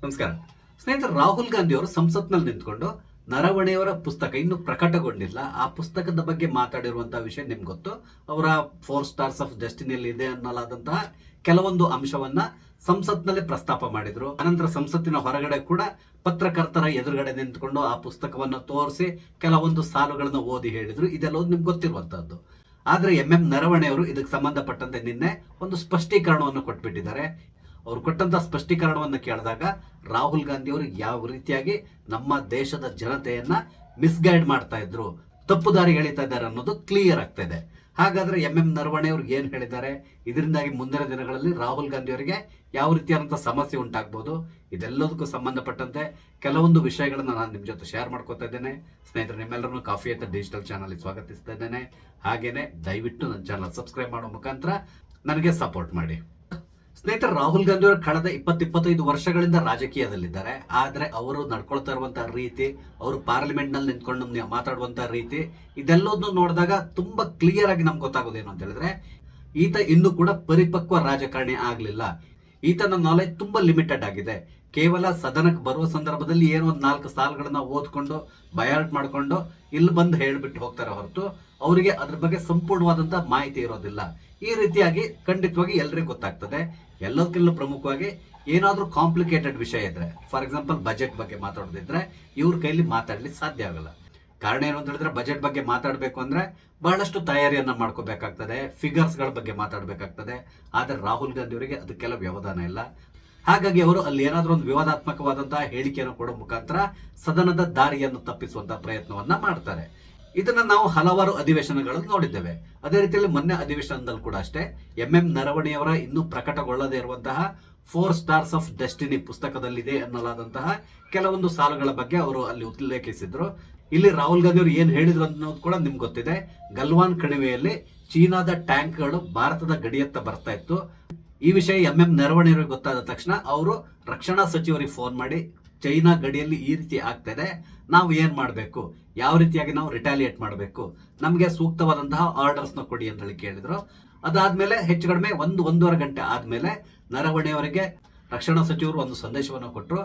ನಮಸ್ಕಾರ ಸ್ನೇಹಿತರೆ. ರಾಹುಲ್ ಗಾಂಧಿ ಅವರು ಸಂಸತ್ನಲ್ಲಿ ನಿಂತ್ಕೊಂಡು ನರವಣೆಯವರ ಪುಸ್ತಕ ಇನ್ನು ಪ್ರಕಟಗೊಂಡಿಲ್ಲ, ಆ ಪುಸ್ತಕದ ಬಗ್ಗೆ ಮಾತಾಡಿರುವಂತಹ ವಿಷಯ ನಿಮ್ಗೆ ಗೊತ್ತು. ಅವರ 4 ಸ್ಟಾರ್ಸ್ ಆಫ್ ಡೆಸ್ಟಿನಿಯಲ್ಲಿ ಇದೆ ಅನ್ನಲಾದಂತಹ ಕೆಲವೊಂದು ಅಂಶವನ್ನ ಸಂಸತ್ನಲ್ಲಿ ಪ್ರಸ್ತಾಪ ಮಾಡಿದ್ರು. ಅನಂತರ ಸಂಸತ್ತಿನ ಹೊರಗಡೆ ಕೂಡ ಪತ್ರಕರ್ತರ ಎದುರುಗಡೆ ನಿಂತ್ಕೊಂಡು ಆ ಪುಸ್ತಕವನ್ನು ತೋರಿಸಿ ಕೆಲವೊಂದು ಸಾಲುಗಳನ್ನು ಓದಿ ಹೇಳಿದ್ರು. ಇದೆಲ್ಲವೂ ನಿಮ್ಗೆ ಗೊತ್ತಿರುವಂತಹದ್ದು. ಆದ್ರೆ ನರವಣೆಯವರು ಇದಕ್ಕೆ ಸಂಬಂಧಪಟ್ಟಂತೆ ನಿನ್ನೆ ಒಂದು ಸ್ಪಷ್ಟೀಕರಣವನ್ನು ಕೊಟ್ಬಿಟ್ಟಿದ್ದಾರೆ. ಅವರು ಕೊಟ್ಟಂತ ಸ್ಪಷ್ಟೀಕರಣವನ್ನು ಕೇಳಿದಾಗ ರಾಹುಲ್ ಗಾಂಧಿ ಅವರು ಯಾವ ರೀತಿಯಾಗಿ ನಮ್ಮ ದೇಶದ ಜನತೆಯನ್ನ ಮಿಸ್ಗೈಡ್ ಮಾಡ್ತಾ ಇದ್ರು, ತಪ್ಪು ದಾರಿ ಎಳಿತಾ ಇದ್ದಾರೆ ಅನ್ನೋದು ಕ್ಲಿಯರ್ ಆಗ್ತಾ ಇದೆ. ಹಾಗಾದ್ರೆ ನರವಣೆ ಅವರು ಏನ್ ಹೇಳಿದ್ದಾರೆ, ಇದರಿಂದಾಗಿ ಮುಂದಿನ ದಿನಗಳಲ್ಲಿ ರಾಹುಲ್ ಗಾಂಧಿ ಅವರಿಗೆ ಯಾವ ರೀತಿಯಾದಂತಹ ಸಮಸ್ಯೆ ಉಂಟಾಗಬಹುದು, ಇದೆಲ್ಲದಕ್ಕೂ ಸಂಬಂಧಪಟ್ಟಂತೆ ಕೆಲವೊಂದು ವಿಷಯಗಳನ್ನ ನಾನು ನಿಮ್ ಜೊತೆ ಶೇರ್ ಮಾಡ್ಕೊತಾ ಇದ್ದೇನೆ. ಸ್ನೇಹಿತರೆ, ನಿಮ್ಮೆಲ್ಲರನ್ನು ಕಾಫಿ ಅಂತ ಡಿಜಿಟಲ್ ಚಾನಲ್ ಸ್ವಾಗತಿಸ್ತಾ ಇದ್ದೇನೆ. ಹಾಗೇನೆ ದಯವಿಟ್ಟು ನನ್ನ ಚಾನಲ್ ಸಬ್ಸ್ಕ್ರೈಬ್ ಮಾಡೋ ಮುಖಾಂತರ ನನಗೆ ಸಪೋರ್ಟ್ ಮಾಡಿ. ಸ್ನೇಹಿತರೆ, ರಾಹುಲ್ ಗಾಂಧಿ ಅವರು ಕಳೆದ 20-25 ವರ್ಷಗಳಿಂದ ರಾಜಕೀಯದಲ್ಲಿದ್ದಾರೆ. ಆದ್ರೆ ಅವರು ನಡ್ಕೊಳ್ತಾ ಇರುವಂತಹ ರೀತಿ, ಅವರು ಪಾರ್ಲಿಮೆಂಟ್ ನಲ್ಲಿ ನಿಂತ್ಕೊಂಡು ಮಾತಾಡುವಂತಹ ರೀತಿ, ಇದೆಲ್ಲದನ್ನು ನೋಡಿದಾಗ ತುಂಬಾ ಕ್ಲಿಯರ್ ಆಗಿ ನಮ್ಗೆ ಗೊತ್ತಾಗೋದೇನು ಅಂತ ಹೇಳಿದ್ರೆ, ಈತ ಇನ್ನೂ ಕೂಡ ಪರಿಪಕ್ವ ರಾಜಕಾರಣಿ ಆಗ್ಲಿಲ್ಲ. ಈತನ ನಾಲೆಜ್ ತುಂಬಾ ಲಿಮಿಟೆಡ್ ಆಗಿದೆ. ಕೇವಲ ಸದನಕ್ಕೆ ಬರುವ ಸಂದರ್ಭದಲ್ಲಿ ಏನೋ ಒಂದು 4 ಸಾಲುಗಳನ್ನ ಓದ್ಕೊಂಡು ಬಯಾರ್ಟ್ ಮಾಡ್ಕೊಂಡು ಇಲ್ಲಿ ಬಂದು ಹೇಳ್ಬಿಟ್ಟು ಹೋಗ್ತಾರೆ ಹೊರತು ಅವರಿಗೆ ಅದ್ರ ಬಗ್ಗೆ ಸಂಪೂರ್ಣವಾದಂತಹ ಮಾಹಿತಿ ಇರೋದಿಲ್ಲ. ಈ ರೀತಿಯಾಗಿ ಖಂಡಿತವಾಗಿ ಎಲ್ರಿಗೂ ಗೊತ್ತಾಗ್ತದೆ. ಎಲ್ಲದಕ್ಕಿಂತ ಪ್ರಮುಖವಾಗಿ ಏನಾದ್ರೂ ಕಾಂಪ್ಲಿಕೇಟೆಡ್ ವಿಷಯ ಇದ್ರೆ, ಫಾರ್ ಎಕ್ಸಾಂಪಲ್ ಬಜೆಟ್ ಬಗ್ಗೆ ಮಾತಾಡೋದಿದ್ರೆ ಇವ್ರ ಕೈಲಿ ಮಾತಾಡ್ಲಿಕ್ಕೆ ಸಾಧ್ಯ ಆಗಲ್ಲ. ಕಾರಣ ಏನು ಅಂತ ಹೇಳಿದ್ರೆ, ಬಜೆಟ್ ಬಗ್ಗೆ ಮಾತಾಡಬೇಕು ಅಂದ್ರೆ ಬಹಳಷ್ಟು ತಯಾರಿಯನ್ನ ಮಾಡ್ಕೋಬೇಕಾಗ್ತದೆ, ಫಿಗರ್ಸ್ ಗಳ ಬಗ್ಗೆ ಮಾತಾಡಬೇಕಾಗ್ತದೆ. ಆದ್ರೆ ರಾಹುಲ್ ಗಾಂಧಿ ಅವರಿಗೆ ಅದಕ್ಕೆಲ್ಲ ವ್ಯವಧಾನ ಇಲ್ಲ. ಹಾಗಾಗಿ ಅವರು ಅಲ್ಲಿ ಏನಾದ್ರೂ ಒಂದು ವಿವಾದಾತ್ಮಕವಾದಂತಹ ಹೇಳಿಕೆಯನ್ನು ಕೊಡೋ ಮುಖಾಂತರ ಸದನದ ದಾರಿಯನ್ನು ತಪ್ಪಿಸುವಂತಹ ಪ್ರಯತ್ನವನ್ನ ಮಾಡ್ತಾರೆ. ಇದನ್ನ ನಾವು ಹಲವಾರು ಅಧಿವೇಶನಗಳಲ್ಲಿ ನೋಡಿದ್ದೇವೆ. ಅದೇ ರೀತಿಯಲ್ಲಿ ಮೊನ್ನೆ ಅಧಿವೇಶನದಲ್ಲಿ ಕೂಡ ಅಷ್ಟೇ ನರವಣೆಯವರ ಇನ್ನೂ ಪ್ರಕಟಗೊಳ್ಳದೇ ಇರುವಂತಹ 4 ಸ್ಟಾರ್ಸ್ ಆಫ್ ಡೆಸ್ಟಿನಿ ಪುಸ್ತಕದಲ್ಲಿದೆ ಎನ್ನಲಾದಂತಹ ಕೆಲವೊಂದು ಸಾಲುಗಳ ಬಗ್ಗೆ ಅವರು ಅಲ್ಲಿ ಉಲ್ಲೇಖಿಸಿದ್ರು. ಇಲ್ಲಿ ರಾಹುಲ್ ಗಾಂಧಿ ಅವರು ಏನ್ ಹೇಳಿದ್ರು ಅನ್ನೋದು ಕೂಡ ನಿಮ್ಗೆ ಗೊತ್ತಿದೆ. ಗಲ್ವಾನ್ ಕಣಿವೆಯಲ್ಲಿ ಚೀನಾದ ಟ್ಯಾಂಕ್ಗಳು ಭಾರತದ ಗಡಿಯತ್ತ ಬರ್ತಾ ಇತ್ತು. ಈ ವಿಷಯ ನರವಣೆಯವರಿಗೆ ಗೊತ್ತಾದ ತಕ್ಷಣ ಅವರು ರಕ್ಷಣಾ ಸಚಿವರಿಗೆ ಫೋನ್ ಮಾಡಿ, ಚೈನಾ ಗಡಿಯಲ್ಲಿ ಈ ರೀತಿ ಆಗ್ತದೆ, ನಾವು ಏನ್ ಮಾಡಬೇಕು, ಯಾವ ರೀತಿಯಾಗಿ ನಾವು ರಿಟಾಲಿಯೇಟ್ ಮಾಡಬೇಕು, ನಮಗೆ ಸೂಕ್ತವಾದಂತಹ ಆರ್ಡರ್ಸ್ ನ ಕೊಡಿ ಅಂತ ಹೇಳಿ ಕೇಳಿದ್ರು. ಅದಾದ್ಮೇಲೆ ಹೆಚ್ಚು ಕಡಿಮೆ 1-1.5 ಗಂಟೆ ಆದ್ಮೇಲೆ ನರವಣೆಯವರಿಗೆ ರಕ್ಷಣಾ ಸಚಿವರು ಒಂದು ಸಂದೇಶವನ್ನು ಕೊಟ್ಟರು.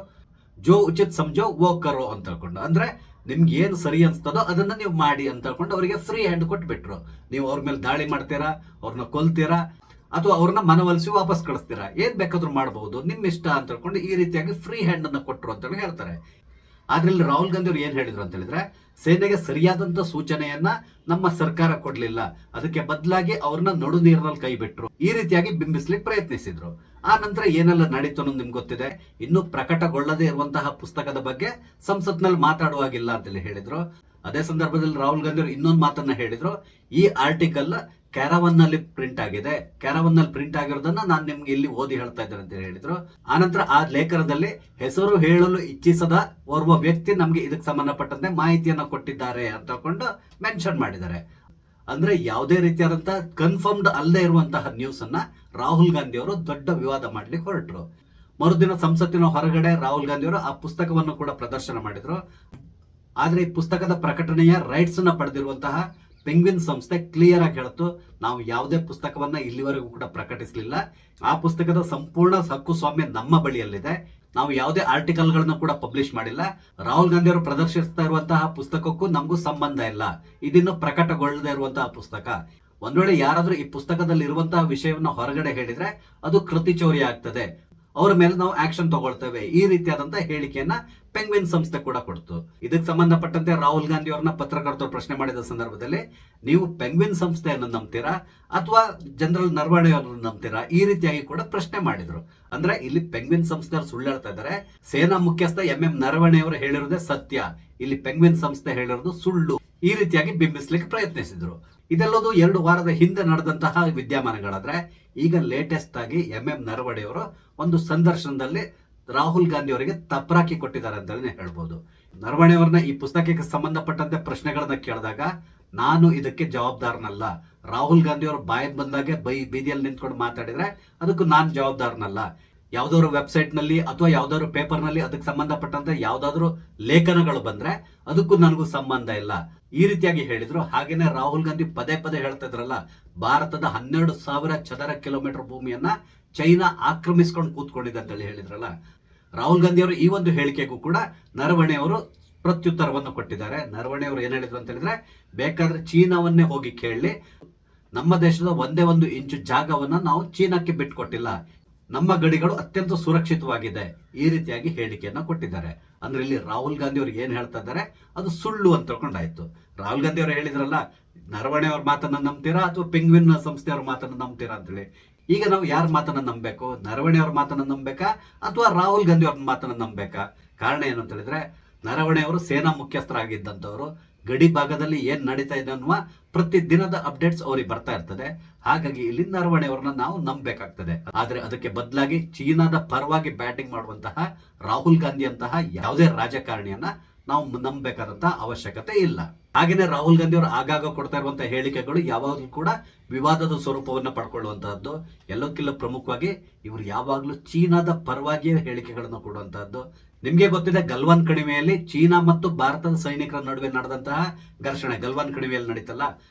ಜೋ ಉಚಿತ್ ಸಮಜೋ ವೋ ಕರೋ ಅಂತ ಹೇಳ್ಕೊಂಡು, ಅಂದ್ರೆ ನಿಮ್ಗೆ ಏನು ಸರಿ ಅನ್ಸ್ತದೋ ಅದನ್ನ ನೀವು ಮಾಡಿ ಅಂತ ಹೇಳ್ಕೊಂಡು ಅವರಿಗೆ ಫ್ರೀ ಹ್ಯಾಂಡ್ ಕೊಟ್ಬಿಟ್ರು. ನೀವು ಅವ್ರ ಮೇಲೆ ದಾಳಿ ಮಾಡ್ತೀರಾ, ಅವ್ರನ್ನ ಕೊಲ್ತೀರಾ, ಅಥವಾ ಅವ್ರನ್ನ ಮನವೊಲಿಸಿ ವಾಪಸ್ ಕಳಿಸ್ತೀರಾ, ಏನ್ ಬೇಕಾದ್ರೂ ಮಾಡಬಹುದು, ನಿಮ್ ಇಷ್ಟ ಅಂತ ಹೇಳ್ಕೊಂಡು ಈ ರೀತಿಯಾಗಿ ಫ್ರೀ ಹ್ಯಾಂಡ್ ಅನ್ನ ಕೊಟ್ಟರು ಅಂತ ಹೇಳ್ತಾರೆ. ಆದ್ರೆ ಇಲ್ಲಿ ರಾಹುಲ್ ಗಾಂಧಿ ಅವರು ಏನ್ ಹೇಳಿದ್ರು ಅಂತ ಹೇಳಿದ್ರೆ, ಸೇನೆಗೆ ಸರಿಯಾದಂತ ಸೂಚನೆಯನ್ನ ನಮ್ಮ ಸರ್ಕಾರ ಕೊಡ್ಲಿಲ್ಲ, ಅದಕ್ಕೆ ಬದಲಾಗಿ ಅವ್ರನ್ನ ನಡು ನೀರಿನಲ್ಲಿ ಕೈ ಬಿಟ್ರು, ಈ ರೀತಿಯಾಗಿ ಬಿಂಬಿಸ್ಲಿಕ್ಕೆ ಪ್ರಯತ್ನಿಸಿದ್ರು. ಆ ನಂತರ ಏನೆಲ್ಲ ನಡೀತು ಅನ್ನೋದು ನಿಮ್ಗೆ ಗೊತ್ತಿದೆ. ಇನ್ನು ಪ್ರಕಟಗೊಳ್ಳದೇ ಇರುವಂತಹ ಪುಸ್ತಕದ ಬಗ್ಗೆ ಸಂಸತ್ನಲ್ಲಿ ಮಾತಾಡುವಾಗಿಲ್ಲ ಅಂತ ಹೇಳಿದ್ರು. ಅದೇ ಸಂದರ್ಭದಲ್ಲಿ ರಾಹುಲ್ ಗಾಂಧಿ ಅವರು ಇನ್ನೊಂದು ಮಾತನ್ನ ಹೇಳಿದ್ರು. ಈ ಆರ್ಟಿಕಲ್ ಕ್ಯಾರವನ್ ನಲ್ಲಿ ಪ್ರಿಂಟ್ ಆಗಿದೆ, ಕ್ಯಾರವನ್ ನಲ್ಲಿ ಪ್ರಿಂಟ್ ಆಗಿರೋದನ್ನ ನಾನು ನಿಮ್ಗೆ ಇಲ್ಲಿ ಓದಿ ಹೇಳ್ತಾ ಇದ್ದೇನೆ ಅಂತ ಹೇಳಿದ್ರು. ಆನಂತರ ಆ ಲೇಖನದಲ್ಲಿ ಹೆಸರು ಹೇಳಲು ಇಚ್ಛಿಸದ ಓರ್ವ ವ್ಯಕ್ತಿ ನಮ್ಗೆ ಇದಕ್ಕೆ ಸಂಬಂಧಪಟ್ಟಂತೆ ಮಾಹಿತಿಯನ್ನ ಕೊಟ್ಟಿದ್ದಾರೆ ಅಂತ ಹೇಳ್ಕೊಂಡು ಮೆನ್ಷನ್ ಮಾಡಿದ್ದಾರೆ. ಅಂದ್ರೆ ಯಾವುದೇ ರೀತಿಯಾದಂತಹ ಕನ್ಫರ್ಮ್ಡ್ ಅಲ್ಲದೆ ಇರುವಂತಹ ನ್ಯೂಸ್ ಅನ್ನ ರಾಹುಲ್ ಗಾಂಧಿ ಅವರು ದೊಡ್ಡ ವಿವಾದ ಮಾಡ್ಲಿಕ್ಕೆ ಹೊರಟರು. ಮರುದಿನ ಸಂಸತ್ತಿನ ಹೊರಗಡೆ ರಾಹುಲ್ ಗಾಂಧಿ ಅವರು ಆ ಪುಸ್ತಕವನ್ನು ಕೂಡ ಪ್ರದರ್ಶನ ಮಾಡಿದ್ರು. ಆದ್ರೆ ಈ ಪುಸ್ತಕದ ಪ್ರಕಟಣೆಯ ರೈಟ್ಸ್ ಅನ್ನ ಪಡೆದಿರುವಂತಹ ಪೆಂಗ್ವಿನ್ ಸಂಸ್ಥೆ ಕ್ಲಿಯರ್ ಆಗಿ ಹೇಳ್ತು, ನಾವು ಯಾವುದೇ ಪುಸ್ತಕವನ್ನ ಇಲ್ಲಿವರೆಗೂ ಕೂಡ ಪ್ರಕಟಿಸಲಿಲ್ಲ, ಆ ಪುಸ್ತಕದ ಸಂಪೂರ್ಣ ಹಕ್ಕು ಸ್ವಾಮ್ಯ ನಮ್ಮ ಬಳಿಯಲ್ಲಿದೆ, ನಾವು ಯಾವುದೇ ಆರ್ಟಿಕಲ್ ಗಳನ್ನ ಕೂಡ ಪಬ್ಲಿಷ್ ಮಾಡಿಲ್ಲ, ರಾಹುಲ್ ಗಾಂಧಿ ಅವರು ಪ್ರದರ್ಶಿಸ್ತಾ ಇರುವಂತಹ ಪುಸ್ತಕಕ್ಕೂ ನಮಗೂ ಸಂಬಂಧ ಇಲ್ಲ, ಇದಿನ್ನು ಪ್ರಕಟಗೊಳ್ಳದೇ ಇರುವಂತಹ ಪುಸ್ತಕ. ಒಂದ್ ವೇಳೆ ಯಾರಾದ್ರೂ ಈ ಪುಸ್ತಕದಲ್ಲಿ ಇರುವಂತಹ ವಿಷಯವನ್ನ ಹೊರಗಡೆ ಹೇಳಿದ್ರೆ ಅದು ಕೃತಿ ಚೋರಿ ಆಗ್ತದೆ, ಅವರ ಮೇಲೆ ನಾವು ಆಕ್ಷನ್ ತಗೊಳ್ತೇವೆ, ಈ ರೀತಿಯಾದಂತಹ ಹೇಳಿಕೆಯನ್ನ ಪೆಂಗ್ವಿನ್ ಸಂಸ್ಥೆ ಕೂಡ ಕೊಡ್ತು. ಇದಕ್ಕೆ ಸಂಬಂಧಪಟ್ಟಂತೆ ರಾಹುಲ್ ಗಾಂಧಿ ಅವರನ್ನ ಪತ್ರಕರ್ತರು ಪ್ರಶ್ನೆ ಮಾಡಿದ ಸಂದರ್ಭದಲ್ಲಿ, ನೀವು ಪೆಂಗ್ವಿನ್ ಸಂಸ್ಥೆಯನ್ನು ನಂಬ್ತೀರಾ ಅಥವಾ ಜನರಲ್ ನರವಣೆ ಅವರನ್ನು ನಂಬ್ತೀರಾ, ಈ ರೀತಿಯಾಗಿ ಕೂಡ ಪ್ರಶ್ನೆ ಮಾಡಿದ್ರು. ಅಂದ್ರೆ ಇಲ್ಲಿ ಪೆಂಗ್ವಿನ್ ಸಂಸ್ಥೆಯವರು ಸುಳ್ಳು ಹೇಳ್ತಾ ಇದ್ದಾರೆ, ಸೇನಾ ಮುಖ್ಯಸ್ಥ ನರವಣೆ ಅವರು ಹೇಳಿರೋದೇ ಸತ್ಯ, ಇಲ್ಲಿ ಪೆಂಗ್ವಿನ್ ಸಂಸ್ಥೆ ಹೇಳಿರೋದು ಸುಳ್ಳು, ಈ ರೀತಿಯಾಗಿ ಬಿಂಬಿಸ್ಲಿಕ್ಕೆ ಪ್ರಯತ್ನಿಸಿದ್ರು. ಇದೆಲ್ಲದು 2 ವಾರದ ಹಿಂದೆ ನಡೆದಂತಹ ವಿದ್ಯಮಾನಗಳಾದ್ರೆ, ಈಗ ಲೇಟೆಸ್ಟ್ ಆಗಿ ನರವಣೆ ಅವರು ಒಂದು ಸಂದರ್ಶನದಲ್ಲಿ ರಾಹುಲ್ ಗಾಂಧಿ ಅವರಿಗೆ ತಪ್ರಾಕಿ ಕೊಟ್ಟಿದ್ದಾರೆ ಅಂತಾನೆ ಹೇಳ್ಬೋದು. ನರವಣೆ ಅವರನ್ನ ಈ ಪುಸ್ತಕಕ್ಕೆ ಸಂಬಂಧಪಟ್ಟಂತೆ ಪ್ರಶ್ನೆಗಳನ್ನ ಕೇಳಿದಾಗ, ನಾನು ಇದಕ್ಕೆ ಜವಾಬ್ದಾರನಲ್ಲ, ರಾಹುಲ್ ಗಾಂಧಿ ಅವರು ಬಾಯಿಗೆ ಬಂದಾಗೆ ಬೀದಿಯಲ್ಲಿ ನಿಂತ್ಕೊಂಡು ಮಾತಾಡಿದ್ರೆ ಅದಕ್ಕೂ ನಾನು ಜವಾಬ್ದಾರನಲ್ಲ, ಯಾವ್ದಾದ್ರು ವೆಬ್ಸೈಟ್ ನಲ್ಲಿ ಅಥವಾ ಯಾವ್ದಾದ್ರು ಪೇಪರ್ ನಲ್ಲಿ ಅದಕ್ಕೆ ಸಂಬಂಧಪಟ್ಟಂತೆ ಯಾವ್ದಾದ್ರು ಲೇಖನಗಳು ಬಂದ್ರೆ ಅದಕ್ಕೂ ನನಗೂ ಸಂಬಂಧ ಇಲ್ಲ, ಈ ರೀತಿಯಾಗಿ ಹೇಳಿದ್ರು. ಹಾಗೇನೆ ರಾಹುಲ್ ಗಾಂಧಿ ಪದೇ ಪದೇ ಹೇಳ್ತಾ ಇದ್ರಲ್ಲ, ಭಾರತದ 12,000 ಚದರ ಕಿಲೋಮೀಟರ್ ಭೂಮಿಯನ್ನ ಚೈನಾ ಆಕ್ರಮಿಸ್ಕೊಂಡು ಕೂತ್ಕೊಂಡಿದೆ ಅಂತ ಹೇಳಿದ್ರಲ್ಲ. ರಾಹುಲ್ ಗಾಂಧಿ ಅವರು ಈ ಒಂದು ಹೇಳಿಕೆಗೂ ಕೂಡ ನರವಣೆ ಅವರು ಪ್ರತ್ಯುತ್ತರವನ್ನು ಕೊಟ್ಟಿದ್ದಾರೆ. ನರವಣೆ ಅವರು ಏನ್ ಹೇಳಿದ್ರು ಅಂತ ಹೇಳಿದ್ರೆ, ಬೇಕಾದ್ರೆ ಚೀನಾವನ್ನೇ ಹೋಗಿ ಕೇಳಲಿ, ನಮ್ಮ ದೇಶದ ಒಂದೇ ಒಂದು ಇಂಚು ಜಾಗವನ್ನ ನಾವು ಚೀನಾಕ್ಕೆ ಬಿಟ್ಕೊಟ್ಟಿಲ್ಲ, ನಮ್ಮ ಗಡಿಗಳು ಅತ್ಯಂತ ಸುರಕ್ಷಿತವಾಗಿದೆ, ಈ ರೀತಿಯಾಗಿ ಹೇಳಿಕೆಯನ್ನ ಕೊಟ್ಟಿದ್ದಾರೆ. ಅಂದ್ರೆ ಇಲ್ಲಿ ರಾಹುಲ್ ಗಾಂಧಿ ಅವರು ಏನ್ ಹೇಳ್ತಾ ಇದ್ದಾರೆ ಅದು ಸುಳ್ಳು ಅಂತ ತಿಳ್ಕೊಂಡಾಯ್ತು. ರಾಹುಲ್ ಗಾಂಧಿ ಅವರು ಹೇಳಿದ್ರಲ್ಲ, ನರವಣೆ ಅವ್ರ ಮಾತನ್ನ ನಂಬ್ತೀರಾ ಅಥವಾ ಪೆಂಗ್ವಿನ್ ಸಂಸ್ಥೆಯವ್ರ ಮಾತನ್ನ ನಂಬ್ತೀರಾ ಅಂತೇಳಿ. ಈಗ ನಾವು ಯಾರ ಮಾತನ್ನ ನಂಬಬೇಕು? ನರವಣೆ ಅವ್ರ ಮಾತನ್ನ ನಂಬಬೇಕಾ ಅಥವಾ ರಾಹುಲ್ ಗಾಂಧಿ ಅವ್ರ ಮಾತನ್ನ ನಂಬಬೇಕಾ? ಕಾರಣ ಏನು ಅಂತ ಹೇಳಿದ್ರೆ, ನರವಣೆ ಅವರು ಸೇನಾ ಮುಖ್ಯಸ್ಥರಾಗಿದ್ದಂಥವ್ರು, ಗಡಿ ಭಾಗದಲ್ಲಿ ಏನ್ ನಡೀತಾ ಇದೆ ಅನ್ನುವ ಪ್ರತಿ ದಿನದ ಅಪ್ಡೇಟ್ಸ್ ಅವ್ರಿಗೆ ಬರ್ತಾ ಇರ್ತದೆ. ಹಾಗಾಗಿ ಇಲ್ಲಿ ನರವಣೆ ಅವ್ರನ್ನ ನಾವು ನಂಬಬೇಕಾಗ್ತದೆ. ಆದ್ರೆ ಅದಕ್ಕೆ ಬದಲಾಗಿ ಚೀನಾದ ಪರವಾಗಿ ಬ್ಯಾಟಿಂಗ್ ಮಾಡುವಂತಹ ರಾಹುಲ್ ಗಾಂಧಿ ಅಂತಹ ಯಾವುದೇ ರಾಜಕಾರಣಿಯನ್ನ ನಾವು ನಂಬಬೇಕಾದಂತಹ ಅವಶ್ಯಕತೆ ಇಲ್ಲ. ಹಾಗೇನೆ ರಾಹುಲ್ ಗಾಂಧಿ ಅವರು ಆಗಾಗ ಕೊಡ್ತಾ ಇರುವಂತಹ ಹೇಳಿಕೆಗಳು ಯಾವಾಗಲೂ ಕೂಡ ವಿವಾದದ ಸ್ವರೂಪವನ್ನ ಪಡ್ಕೊಳ್ಳುವಂತಹದ್ದು. ಎಲ್ಲಕ್ಕಿಂತ ಪ್ರಮುಖವಾಗಿ ಇವರು ಯಾವಾಗಲೂ ಚೀನಾದ ಪರವಾಗಿಯೇ ಹೇಳಿಕೆಗಳನ್ನು ಕೊಡುವಂತಹದ್ದು. ನಿಮ್ಗೆ ಗೊತ್ತಿದೆ, ಗಲ್ವಾನ್ ಕಣಿವೆಯಲ್ಲಿ ಚೀನಾ ಮತ್ತು ಭಾರತದ ಸೈನಿಕರ ನಡುವೆ ನಡೆದಂತಹ ಘರ್ಷಣೆ, ಗಲ್ವಾನ್ ಕಣಿವೆಯಲ್ಲಿ ನಡೀತಲ್ಲ,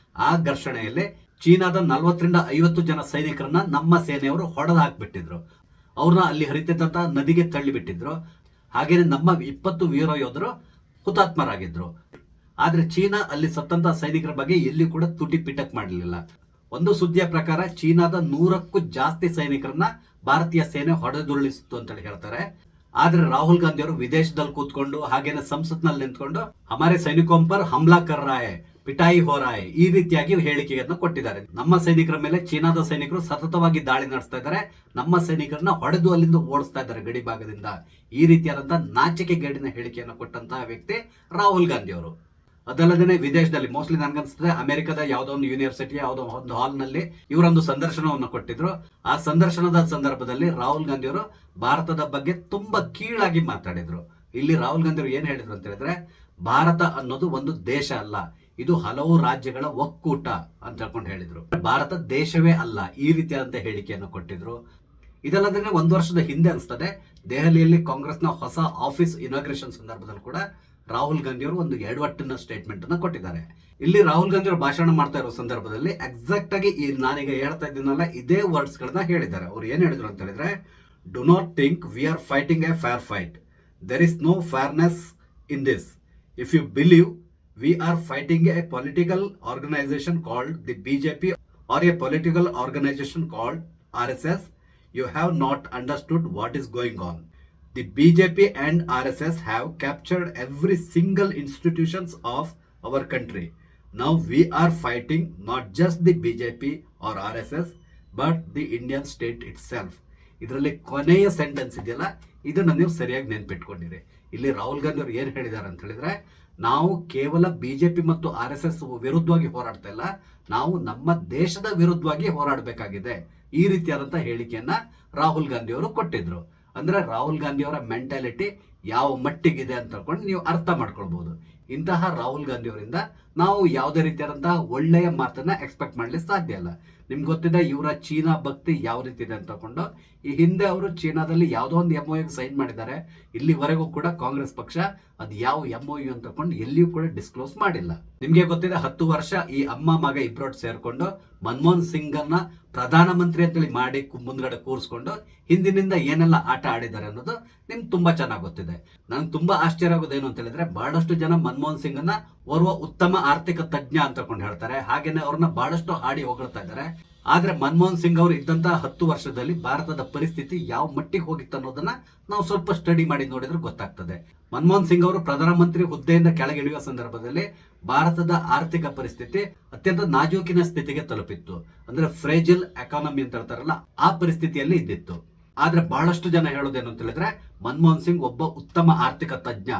ಆ ಘರ್ಷಣೆಯಲ್ಲಿ ಚೀನಾದ 40-50 ಜನ ಸೈನಿಕರನ್ನ ನಮ್ಮ ಸೇನೆಯವರು ಹೊಡೆದು ಹಾಕ್ಬಿಟ್ಟಿದ್ರು. ಅವ್ರನ್ನ ಅಲ್ಲಿ ಹರಿತಿದ್ದಂತಹ ನದಿಗೆ ತಳ್ಳಿಬಿಟ್ಟಿದ್ರು. ಹಾಗೇನೆ ನಮ್ಮ 20 ವೀರ ಯೋಧರು ಹುತಾತ್ಮರಾಗಿದ್ರು. ಆದ್ರೆ ಚೀನಾ ಅಲ್ಲಿ ಸತ್ತಂತಹ ಸೈನಿಕರ ಬಗ್ಗೆ ಎಲ್ಲಿ ಕೂಡ ತುಟಿ ಪಿಟಕ್ ಮಾಡಲಿಲ್ಲ. ಒಂದು ಸುದ್ದಿಯ ಪ್ರಕಾರ ಚೀನಾದ 100ಕ್ಕೂ ಜಾಸ್ತಿ ಸೈನಿಕರನ್ನ ಭಾರತೀಯ ಸೇನೆ ಹೊಡೆದುರುಳಿಸಿತು ಅಂತ ಹೇಳ್ತಾರೆ. ಆದ್ರೆ ರಾಹುಲ್ ಗಾಂಧಿ ಅವರು ವಿದೇಶದಲ್ಲಿ ಕೂತ್ಕೊಂಡು ಹಾಗೇನೆ ಸಂಸತ್ನಲ್ಲಿ ನಿಂತ್ಕೊಂಡು ಹಮಾರೆ ಸೈನಿಕೋಂ ಪರ್ ಹಮ್ಲಾ ಕರ್ ರಹಾ ಹೈ, ಪಿಟಾಯಿ ಹೋ ರಹಾ ಹೈ, ಈ ರೀತಿಯಾಗಿ ಹೇಳಿಕೆಯನ್ನು ಕೊಟ್ಟಿದ್ದಾರೆ. ನಮ್ಮ ಸೈನಿಕರ ಮೇಲೆ ಚೀನಾದ ಸೈನಿಕರು ಸತತವಾಗಿ ದಾಳಿ ನಡೆಸ್ತಾ ಇದ್ದಾರೆ, ನಮ್ಮ ಸೈನಿಕರನ್ನ ಹೊಡೆದು ಅಲ್ಲಿಂದ ಓಡಿಸ್ತಾ ಇದ್ದಾರೆ ಗಡಿ ಭಾಗದಿಂದ. ಈ ರೀತಿಯಾದಂತಹ ನಾಚಿಕೆಗೇಡಿನ ಹೇಳಿಕೆಯನ್ನು ಕೊಟ್ಟಂತಹ ವ್ಯಕ್ತಿ ರಾಹುಲ್ ಗಾಂಧಿ ಅವರು. ಅದಲ್ಲದೆ ವಿದೇಶದಲ್ಲಿ ಮೋಸ್ಟ್ಲಿ ನನ್ಗನ್ಸುತ್ತೆ ಅಮೆರಿಕದ ಯಾವುದೋ ಒಂದು ಯೂನಿವರ್ಸಿಟಿ ಯಾವುದೋ ಒಂದು ಹಾಲ್ ನಲ್ಲಿ ಇವರೊಂದು ಸಂದರ್ಶನವನ್ನು ಕೊಟ್ಟಿದ್ರು. ಆ ಸಂದರ್ಶನದ ಸಂದರ್ಭದಲ್ಲಿ ರಾಹುಲ್ ಗಾಂಧಿ ಅವರು ಭಾರತದ ಬಗ್ಗೆ ತುಂಬಾ ಕೀಳಾಗಿ ಮಾತಾಡಿದ್ರು. ಇಲ್ಲಿ ರಾಹುಲ್ ಗಾಂಧಿ ಅವರು ಏನ್ ಹೇಳಿದ್ರು ಅಂತ ಹೇಳಿದ್ರೆ, ಭಾರತ ಅನ್ನೋದು ಒಂದು ದೇಶ ಅಲ್ಲ, ಇದು ಹಲವು ರಾಜ್ಯಗಳ ಒಕ್ಕೂಟ ಅಂತ ಹೇಳ್ಕೊಂಡು ಹೇಳಿದ್ರು. ಭಾರತ ದೇಶವೇ ಅಲ್ಲ, ಈ ರೀತಿಯಾದಂತಹ ಹೇಳಿಕೆಯನ್ನು ಕೊಟ್ಟಿದ್ರು. ಇದಲ್ಲದೆ 1 ವರ್ಷದ ಹಿಂದೆ ಅನಿಸ್ತದೆ, ದೆಹಲಿಯಲ್ಲಿ ಕಾಂಗ್ರೆಸ್ನ ಹೊಸ ಆಫೀಸ್ ಇನಾಗ್ರೇಷನ್ ಸಂದರ್ಭದಲ್ಲಿ ಕೂಡ ರಾಹುಲ್ ಗಾಂಧಿ ಅವರು ಒಂದು ಎಡವಟ್ಟಿನ ಸ್ಟೇಟ್ಮೆಂಟ್ ಅನ್ನ ಕೊಟ್ಟಿದ್ದಾರೆ. ಇಲ್ಲಿ ರಾಹುಲ್ ಗಾಂಧಿ ಅವರು ಭಾಷಣ ಮಾಡ್ತಾ ಇರೋ ಸಂದರ್ಭದಲ್ಲಿ ಎಕ್ಸಾಕ್ಟ್ ಆಗಿ ಈ ನಾನೀಗ ಹೇಳ್ತಾ ಇದ್ದೀನಲ್ಲ ಇದೇ ವರ್ಡ್ಸ್ ಗಳನ್ನ ಹೇಳಿದ್ದಾರೆ. ಅವ್ರು ಏನ್ ಹೇಳಿದ್ರು ಅಂತ ಹೇಳಿದ್ರೆ, do not think we are fighting a fair fight, there is no fairness in this. If you believe we are fighting a political organisation called the BJP or a political organisation called RSS, you have not understood what is going on. The BJP and RSS have captured every single institutions of our country. Now we are fighting not just the BJP or RSS but the Indian state itself. ಇದರಲ್ಲಿ ಕೊನೆಯ sentence ಇದೆಯಲ್ಲ, ಇದನ್ನ ನೀವು ಸರಿಯಾಗಿ ನೆನ್ಪಿಟ್ಕೊಂಡಿರಿ. ಇಲ್ಲಿ ರಾಹುಲ್ ಗಾಂಧಿ ಅವರು ಏನ್ ಹೇಳಿದ್ದಾರೆ ಅಂತ ಹೇಳಿದ್ರೆ, ನಾವು ಕೇವಲ ಬಿಜೆಪಿ ಮತ್ತು RSS ವಿರುದ್ಧವಾಗಿ ಹೋರಾಡ್ತಾ ಇಲ್ಲ, ನಾವು ನಮ್ಮ ದೇಶದ ವಿರುದ್ಧವಾಗಿ ಹೋರಾಡಬೇಕಾಗಿದೆ. ಈ ರೀತಿಯಾದಂತಹ ಹೇಳಿಕೆಯನ್ನ ರಾಹುಲ್ ಗಾಂಧಿ ಅವರು ಕೊಟ್ಟಿದ್ರು. ಅಂದ್ರೆ ರಾಹುಲ್ ಗಾಂಧಿ ಅವರ ಮೆಂಟಾಲಿಟಿ ಯಾವ ಮಟ್ಟಿಗಿದೆ ಅಂತ ಹೇಳ್ಕೊಂಡು ನೀವು ಅರ್ಥ ಮಾಡ್ಕೊಳ್ಬಹುದು. ಇಂತಹ ರಾಹುಲ್ ಗಾಂಧಿ ಅವರಿಂದ ನಾವು ಯಾವುದೇ ರೀತಿಯಾದಂತಹ ಒಳ್ಳೆಯ ಮಾತನ್ನ ಎಕ್ಸ್ಪೆಕ್ಟ್ ಮಾಡ್ಲಿಕ್ಕೆ ಸಾಧ್ಯ ಇಲ್ಲ. ನಿಮ್ಗೆ ಗೊತ್ತಿದೆ ಇವರ ಚೀನಾ ಭಕ್ತಿ ಯಾವ ರೀತಿ ಇದೆ ಅಂತ ತಗೊಂಡು, ಈ ಹಿಂದೆ ಅವರು ಚೀನಾದಲ್ಲಿ ಯಾವುದೋ ಒಂದು MOU ಸೈನ್ ಮಾಡಿದ್ದಾರೆ. ಇಲ್ಲಿವರೆಗೂ ಕೂಡ ಕಾಂಗ್ರೆಸ್ ಪಕ್ಷ ಅದು ಯಾವ MOU ಅಂತ ತಗೊಂಡು ಎಲ್ಲಿಯೂ ಕೂಡ ಡಿಸ್ಕ್ಲೋಸ್ ಮಾಡಿಲ್ಲ. ನಿಮ್ಗೆ ಗೊತ್ತಿದೆ 10 ವರ್ಷ ಈ ಅಮ್ಮ ಮಗ ಇಬ್ರೋಟ್ ಸೇರ್ಕೊಂಡು ಮನಮೋಹನ್ ಸಿಂಗ್ ಅನ್ನ ಪ್ರಧಾನಮಂತ್ರಿ ಅಂತೇಳಿ ಮಾಡಿ ಮುಂದ್ಗಡೆ ಕೂರಿಸ್ಕೊಂಡು ಹಿಂದಿನಿಂದ ಏನೆಲ್ಲ ಆಟ ಆಡಿದ್ದಾರೆ ಅನ್ನೋದು ನಿಮ್ಗೆ ತುಂಬಾ ಚೆನ್ನಾಗಿ ಗೊತ್ತಿದೆ. ನನ್ಗೆ ತುಂಬಾ ಆಶ್ಚರ್ಯ ಆಗೋದೇನು ಅಂತ ಹೇಳಿದ್ರೆ, ಬಹಳಷ್ಟು ಜನ ಮನಮೋಹನ್ ಸಿಂಗ್ ಅನ್ನ ಓರ್ವ ಉತ್ತಮ ಆರ್ಥಿಕ ತಜ್ಞ ಅಂತ ಕೊಂಡು ಹೇಳ್ತಾರೆ, ಹಾಗೇನೆ ಅವ್ರನ್ನ ಬಹಳಷ್ಟು ಹಾಡಿ ಹೊಗಳ್ತಾ ಇದ್ದಾರೆ. ಆದ್ರೆ ಮನಮೋಹನ್ ಸಿಂಗ್ ಅವರು ಇದ್ದಂತಹ 10 ವರ್ಷದಲ್ಲಿ ಭಾರತದ ಪರಿಸ್ಥಿತಿ ಯಾವ ಮಟ್ಟಿಗೆ ಹೋಗಿತ್ತು ಅನ್ನೋದನ್ನ ನಾವು ಸ್ವಲ್ಪ ಸ್ಟಡಿ ಮಾಡಿ ನೋಡಿದ್ರೆ ಗೊತ್ತಾಗ್ತದೆ. ಮನಮೋಹನ್ ಸಿಂಗ್ ಅವರು ಪ್ರಧಾನಮಂತ್ರಿ ಹುದ್ದೆಯಿಂದ ಕೆಳಗಿಳಿಯುವ ಸಂದರ್ಭದಲ್ಲಿ ಭಾರತದ ಆರ್ಥಿಕ ಪರಿಸ್ಥಿತಿ ಅತ್ಯಂತ ನಾಜೂಕಿನ ಸ್ಥಿತಿಗೆ ತಲುಪಿತ್ತು. ಅಂದ್ರೆ ಫ್ರೇಜಿಲ್ ಎಕಾನಮಿ ಅಂತ ಹೇಳ್ತಾರಲ್ಲ, ಆ ಪರಿಸ್ಥಿತಿಯಲ್ಲಿ ಇದ್ದಿತ್ತು. ಆದ್ರೆ ಬಹಳಷ್ಟು ಜನ ಹೇಳೋದೇನು ಅಂತ ಹೇಳಿದ್ರೆ, ಮನಮೋಹನ್ ಸಿಂಗ್ ಒಬ್ಬ ಉತ್ತಮ ಆರ್ಥಿಕ ತಜ್ಞ,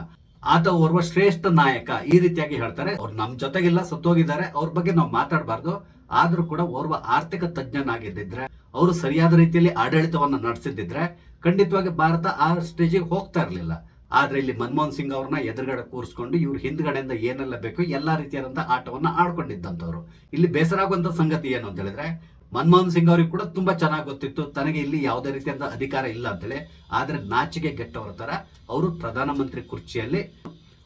ಆತ ಓರ್ವ ಶ್ರೇಷ್ಠ ನಾಯಕ, ಈ ರೀತಿಯಾಗಿ ಹೇಳ್ತಾರೆ. ಅವ್ರು ನಮ್ ಜೊತೆಗೆಲ್ಲ ಸತ್ತೋಗಿದ್ದಾರೆ, ಅವ್ರ ಬಗ್ಗೆ ನಾವು ಮಾತಾಡಬಾರ್ದು. ಆದ್ರೂ ಕೂಡ ಓರ್ವ ಆರ್ಥಿಕ ತಜ್ಞನಾಗಿದ್ದಿದ್ರೆ, ಅವರು ಸರಿಯಾದ ರೀತಿಯಲ್ಲಿ ಆಡಳಿತವನ್ನ ನಡೆಸಿದ್ರೆ ಖಂಡಿತವಾಗಿ ಭಾರತ ಆ ಸ್ಟೇಜಿಗೆ ಹೋಗ್ತಾ ಇರಲಿಲ್ಲ. ಆದ್ರೆ ಇಲ್ಲಿ ಮನಮೋಹನ್ ಸಿಂಗ್ ಅವ್ರನ್ನ ಎದುರುಗಡೆ ಕೂರಿಸ್ಕೊಂಡು ಇವ್ರ ಹಿಂದ್ಗಡೆಯಿಂದ ಏನೆಲ್ಲ ಬೇಕು ಎಲ್ಲಾ ರೀತಿಯಾದಂತಹ ಆಟವನ್ನ ಆಡ್ಕೊಂಡಿದ್ದಂತವ್ರು. ಇಲ್ಲಿ ಬೇಸರ ಆಗುವಂತ ಸಂಗತಿ ಏನು ಅಂತ ಹೇಳಿದ್ರೆ, ಮನಮೋಹನ್ ಸಿಂಗ್ ಅವ್ರಿಗೆ ಕೂಡ ತುಂಬಾ ಚೆನ್ನಾಗಿ ಗೊತ್ತಿತ್ತು ತನಗೆ ಇಲ್ಲಿ ಯಾವುದೇ ರೀತಿಯಾದ ಅಧಿಕಾರ ಇಲ್ಲ ಅಂತೇಳಿ. ಆದ್ರೆ ನಾಚಿಕೆ ಗೆಟ್ಟವರ ತರ ಅವರು ಪ್ರಧಾನಮಂತ್ರಿ ಕುರ್ಚಿಯಲ್ಲಿ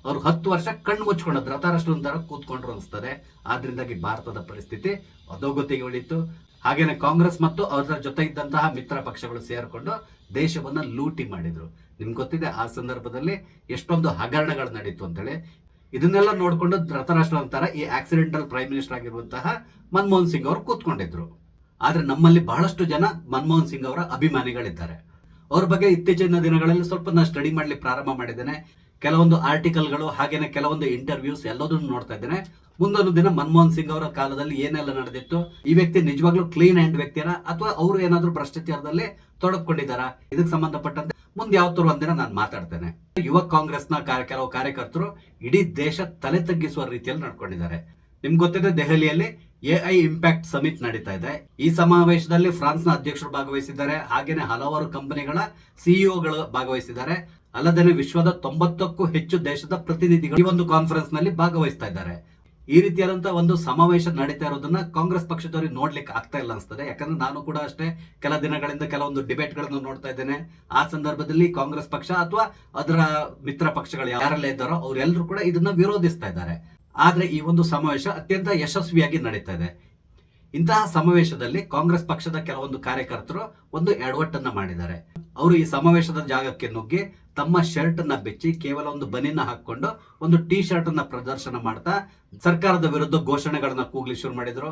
ಅವ್ರು 10 ವರ್ಷ ಕಣ್ಣು ಮುಚ್ಕೊಂಡು ಧೃತರಾಷ್ಟ್ರನ ಕೂತ್ಕೊಂಡ್ರು ಅನಿಸ್ತದೆ. ಆದ್ರಿಂದಾಗಿ ಭಾರತದ ಪರಿಸ್ಥಿತಿ ಅಧೋಗತಿಗೆ ಉಳಿತು. ಹಾಗೇನೆ ಕಾಂಗ್ರೆಸ್ ಮತ್ತು ಅದರ ಜೊತೆ ಇದ್ದಂತಹ ಮಿತ್ರ ಪಕ್ಷಗಳು ಸೇರ್ಕೊಂಡು ದೇಶವನ್ನ ಲೂಟಿ ಮಾಡಿದ್ರು. ನಿಮ್ಗೆ ಗೊತ್ತಿದೆ ಆ ಸಂದರ್ಭದಲ್ಲಿ ಎಷ್ಟೊಂದು ಹಗರಣಗಳು ನಡೀತು ಅಂತೇಳಿ. ಇದನ್ನೆಲ್ಲ ನೋಡ್ಕೊಂಡು ಧೃತರಾಷ್ಟ್ರ ಅಂತಾರ ಈ ಆಕ್ಸಿಡೆಂಟಲ್ ಪ್ರೈಮ್ ಮಿನಿಸ್ಟರ್ ಆಗಿರುವಂತಹ ಮನಮೋಹನ್ ಸಿಂಗ್ ಅವರು ಕೂತ್ಕೊಂಡಿದ್ರು. ಆದ್ರೆ ನಮ್ಮಲ್ಲಿ ಬಹಳಷ್ಟು ಜನ ಮನಮೋಹನ್ ಸಿಂಗ್ ಅವರ ಅಭಿಮಾನಿಗಳಿದ್ದಾರೆ. ಅವ್ರ ಬಗ್ಗೆ ಇತ್ತೀಚಿನ ದಿನಗಳಲ್ಲಿ ಸ್ವಲ್ಪ ನಾನು ಸ್ಟಡಿ ಮಾಡ್ಲಿಕ್ಕೆ ಪ್ರಾರಂಭ ಮಾಡಿದ್ದೇನೆ. ಕೆಲವೊಂದು ಆರ್ಟಿಕಲ್ಗಳು ಹಾಗೇನೆ ಕೆಲವೊಂದು ಇಂಟರ್ವ್ಯೂಸ್ ಎಲ್ಲದನ್ನು ನೋಡ್ತಾ ಇದ್ದೇನೆ. ಮುಂದೊಂದು ದಿನ ಮನಮೋಹನ್ ಸಿಂಗ್ ಅವರ ಕಾಲದಲ್ಲಿ ಏನೆಲ್ಲ ನಡೆದಿತ್ತು, ಈ ವ್ಯಕ್ತಿ ನಿಜವಾಗ್ಲೂ ಕ್ಲೀನ್ ಹ್ಯಾಂಡ್ ವ್ಯಕ್ತಿನ ಅಥವಾ ಅವರು ಏನಾದ್ರೂ ಭ್ರಷ್ಟಾಚಾರದಲ್ಲಿ ತೊಡಗಿಕೊಂಡಿದ್ದಾರಾ, ಇದಕ್ಕೆ ಸಂಬಂಧಪಟ್ಟಂತೆ ಮುಂದೆ ಯಾವತ್ತೂ ಒಂದಿನ ನಾನು ಮಾತಾಡ್ತೇನೆ. ಯುವ ಕಾಂಗ್ರೆಸ್ನ ಕೆಲವು ಕಾರ್ಯಕರ್ತರು ಇಡೀ ದೇಶ ತಲೆ ತಗ್ಗಿಸುವ ರೀತಿಯಲ್ಲಿ ನಡ್ಕೊಂಡಿದ್ದಾರೆ. ನಿಮ್ಗೆ ಗೊತ್ತಿದೆ, ದೆಹಲಿಯಲ್ಲಿ ಎಐ ಇಂಪ್ಯಾಕ್ಟ್ ಸಮಿಟ್ ನಡೀತಾ ಇದೆ. ಈ ಸಮಾವೇಶದಲ್ಲಿ ಫ್ರಾನ್ಸ್ನ ಅಧ್ಯಕ್ಷರು ಭಾಗವಹಿಸಿದ್ದಾರೆ, ಹಾಗೇನೆ ಹಲವಾರು ಕಂಪನಿಗಳ ಸಿಇಒಗಳು ಭಾಗವಹಿಸಿದ್ದಾರೆ. ಅಲ್ಲದೆ ವಿಶ್ವದ 90ಕ್ಕೂ ಹೆಚ್ಚು ದೇಶದ ಪ್ರತಿನಿಧಿಗಳು ಈ ಒಂದು ಕಾನ್ಫರೆನ್ಸ್ ನಲ್ಲಿ ಭಾಗವಹಿಸ್ತಾ ಇದ್ದಾರೆ. ಈ ರೀತಿಯಾದಂತಹ ಒಂದು ಸಮಾವೇಶ ನಡೀತಾ ಇರೋದನ್ನ ಕಾಂಗ್ರೆಸ್ ಪಕ್ಷದವರಿಗೆ ನೋಡ್ಲಿಕ್ಕೆ ಆಗ್ತಾ ಇಲ್ಲ ಅನ್ಸ್ತದೆ. ಯಾಕಂದ್ರೆ ನಾನು ಕೂಡ ಅಷ್ಟೇ ಕೆಲ ದಿನಗಳಿಂದ ಕೆಲವೊಂದು ಡಿಬೇಟ್ ಗಳನ್ನು ನೋಡ್ತಾ ಇದ್ದೇನೆ. ಆ ಸಂದರ್ಭದಲ್ಲಿ ಕಾಂಗ್ರೆಸ್ ಪಕ್ಷ ಅಥವಾ ಅದರ ಮಿತ್ರ ಪಕ್ಷಗಳು ಯಾರೆಲ್ಲ ಇದ್ದಾರೋ ಅವರೆಲ್ಲರೂ ಕೂಡ ಇದನ್ನ ವಿರೋಧಿಸ್ತಾ ಇದ್ದಾರೆ. ಆದ್ರೆ ಈ ಒಂದು ಸಮಾವೇಶ ಅತ್ಯಂತ ಯಶಸ್ವಿಯಾಗಿ ನಡೀತಾ ಇದೆ. ಇಂತಹ ಸಮಾವೇಶದಲ್ಲಿ ಕಾಂಗ್ರೆಸ್ ಪಕ್ಷದ ಕೆಲವೊಂದು ಕಾರ್ಯಕರ್ತರು ಒಂದು ಎಡವಟ್ಟನ್ನ ಮಾಡಿದ್ದಾರೆ. ಅವರು ಈ ಸಮಾವೇಶದ ಜಾಗಕ್ಕೆ ನುಗ್ಗಿ ತಮ್ಮ ಶರ್ಟ್ ಅನ್ನ ಬೆಚ್ಚಿ ಕೇವಲ ಒಂದು ಬನಿನ ಹಾಕೊಂಡು ಒಂದು ಟೀ ಶರ್ಟ್ ಅನ್ನ ಪ್ರದರ್ಶನ ಮಾಡ್ತಾ ಸರ್ಕಾರದ ವಿರುದ್ಧ ಘೋಷಣೆಗಳನ್ನ ಕೂಗ್ಲಿ ಶುರು ಮಾಡಿದ್ರು.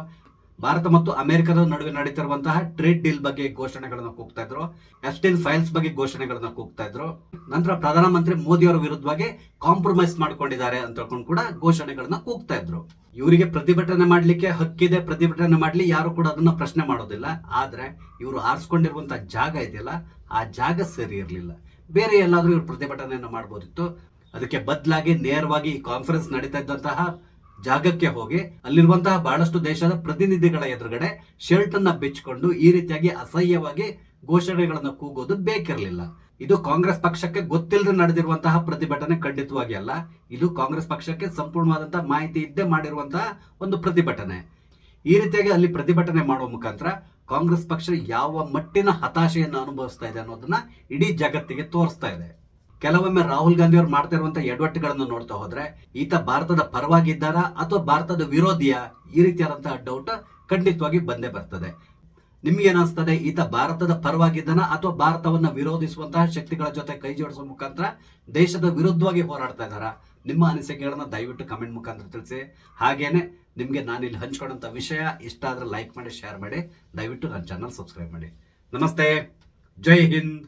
ಭಾರತ ಮತ್ತು ಅಮೆರಿಕದ ನಡುವೆ ನಡೀತಿರುವಂತಹ ಟ್ರೇಡ್ ಡೀಲ್ ಬಗ್ಗೆ ಘೋಷಣೆಗಳನ್ನ ಕೂಗ್ತಾ ಇದ್ರು. ಎಫ್ಸ್ಟೈನ್ ಫೈಲ್ಸ್ ಬಗ್ಗೆ ಘೋಷಣೆಗಳನ್ನ ಕೂಗ್ತಾ ಇದ್ರು. ನಂತರ ಪ್ರಧಾನಮಂತ್ರಿ ಮೋದಿ ಅವರ ವಿರುದ್ಧವಾಗಿ ಕಾಂಪ್ರಮೈಸ್ ಮಾಡ್ಕೊಂಡಿದ್ದಾರೆ ಅಂತ ಕೂಡ ಘೋಷಣೆಗಳನ್ನ ಕೂಗ್ತಾ ಇದ್ರು. ಇವರಿಗೆ ಪ್ರತಿಭಟನೆ ಮಾಡ್ಲಿಕ್ಕೆ ಹಕ್ಕಿದೆ, ಪ್ರತಿಭಟನೆ ಮಾಡ್ಲಿ, ಯಾರು ಕೂಡ ಅದನ್ನ ಪ್ರಶ್ನೆ ಮಾಡೋದಿಲ್ಲ. ಆದ್ರೆ ಇವರು ಆರಿಸ್ಕೊಂಡಿರುವಂತಹ ಜಾಗ ಇದೆಯಲ್ಲ, ಆ ಜಾಗ ಸರಿ ಇರಲಿಲ್ಲ. ಬೇರೆ ಎಲ್ಲಾದ್ರೂ ಇವರು ಪ್ರತಿಭಟನೆಯನ್ನ ಮಾಡಬಹುದಿತ್ತು. ಅದಕ್ಕೆ ಬದಲಾಗಿ ನೇರವಾಗಿ ಈ ಕಾನ್ಫರೆನ್ಸ್ ನಡೀತಾ ಇದ್ದಂತಹ ಜಾಗಕ್ಕೆ ಹೋಗಿ ಅಲ್ಲಿರುವಂತಹ ಬಹಳಷ್ಟು ದೇಶದ ಪ್ರತಿನಿಧಿಗಳ ಎದುರುಗಡೆ ಶರ್ಟ್ ಅನ್ನ ಬೆಚ್ಚಿಕೊಂಡು ಈ ರೀತಿಯಾಗಿ ಅಸಹ್ಯವಾಗಿ ಘೋಷಣೆಗಳನ್ನ ಕೂಗೋದು ಬೇಕಿರಲಿಲ್ಲ. ಇದು ಕಾಂಗ್ರೆಸ್ ಪಕ್ಷಕ್ಕೆ ಗೊತ್ತಿಲ್ಲದೆ ನಡೆದಿರುವಂತಹ ಪ್ರತಿಭಟನೆ ಖಂಡಿತವಾಗಿ ಅಲ್ಲ. ಇದು ಕಾಂಗ್ರೆಸ್ ಪಕ್ಷಕ್ಕೆ ಸಂಪೂರ್ಣವಾದಂತಹ ಮಾಹಿತಿ ಇದ್ದೇ ಮಾಡಿರುವಂತಹ ಒಂದು ಪ್ರತಿಭಟನೆ. ಈ ರೀತಿಯಾಗಿ ಅಲ್ಲಿ ಪ್ರತಿಭಟನೆ ಮಾಡುವ ಮುಖಾಂತರ ಕಾಂಗ್ರೆಸ್ ಪಕ್ಷ ಯಾವ ಮಟ್ಟಿನ ಹತಾಶೆಯನ್ನು ಅನುಭವಿಸ್ತಾ ಇದೆ ಅನ್ನೋದನ್ನ ಇಡೀ ಜಗತ್ತಿಗೆ ತೋರಿಸ್ತಾ ಇದೆ. ಕೆಲವೊಮ್ಮೆ ರಾಹುಲ್ ಗಾಂಧಿ ಅವರು ಮಾಡ್ತಾ ಇರುವಂತಹ ಎಡವಟ್ಟುಗಳನ್ನು ನೋಡ್ತಾ ಹೋದ್ರೆ ಈತ ಭಾರತದ ಪರವಾಗಿದ್ದಾರಾ ಅಥವಾ ಭಾರತದ ವಿರೋಧಿಯ, ಈ ರೀತಿಯಾದಂತಹ ಡೌಟ್ ಖಂಡಿತವಾಗಿ ಬಂದೇ ಬರ್ತದೆ. ನಿಮ್ಗೆ ಏನಿಸ್ತದೆ, ಈತ ಭಾರತದ ಪರವಾಗಿದ್ದಾನ ಅಥವಾ ಭಾರತವನ್ನ ವಿರೋಧಿಸುವಂತಹ ಶಕ್ತಿಗಳ ಜೊತೆ ಕೈ ಜೋಡಿಸುವ ಮುಖಾಂತರ ದೇಶದ ವಿರುದ್ಧವಾಗಿ ಹೋರಾಡ್ತಾ ಇದ್ದಾರಾ? ನಿಮ್ಮ ಅನಿಸಿಕೆಗಳನ್ನ ದಯವಿಟ್ಟು ಕಮೆಂಟ್ ಮುಖಾಂತರ ತಿಳಿಸಿ. ಹಾಗೇನೆ ನಿಮ್ಗೆ ನಾನಿಲ್ಲಿ ಹಂಚ್ಕೊಂಡಂತ ವಿಷಯ ಇಷ್ಟ ಆದ್ರೆ ಲೈಕ್ ಮಾಡಿ, ಶೇರ್ ಮಾಡಿ, ದಯವಿಟ್ಟು ನನ್ನ ಚಾನಲ್ ಸಬ್ಸ್ಕ್ರೈಬ್ ಮಾಡಿ. ನಮಸ್ತೆ, ಜೈ ಹಿಂದ್.